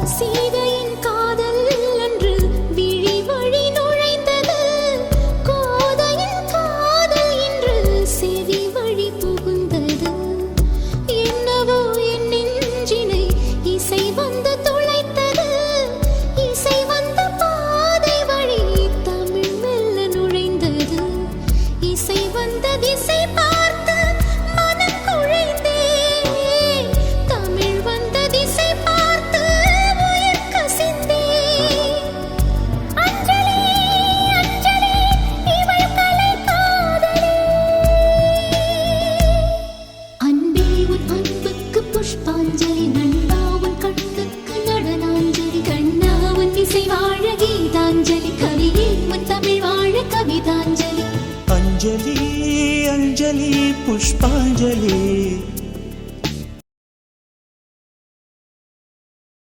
சீதையின் காதல் அன்று விழி வழி நுழைந்தது. கோதையின் காதல் இன்று செவி வழி புகுந்தது. என்னவோ என் நெஞ்சினை இசை வந்து துளைத்தது. இசை வந்த பாதை வழி தமிழ் மெல்ல நுழைந்தது. இசை வந்த திசை பார்த்து மனம் குழைந்தேன். தமிழ் வந்த திசை பார்த்து உயிர் கசிந்தேன். அஞ்சலி அஞ்சலி இவள் கலை காதலி. அன்பே உன் அன்புக்கு புஷ்பாஞ்சலி. நண்பா உன் கண்ணுக்கு நடனாஞ்சலி. கண்ணா உன் இசை வாழ கீதாஞ்சலி. கவியே உன் தமிழ் வாழ கவிதாஞ்சலி. अंजलि अंजलि पुष्पांजलि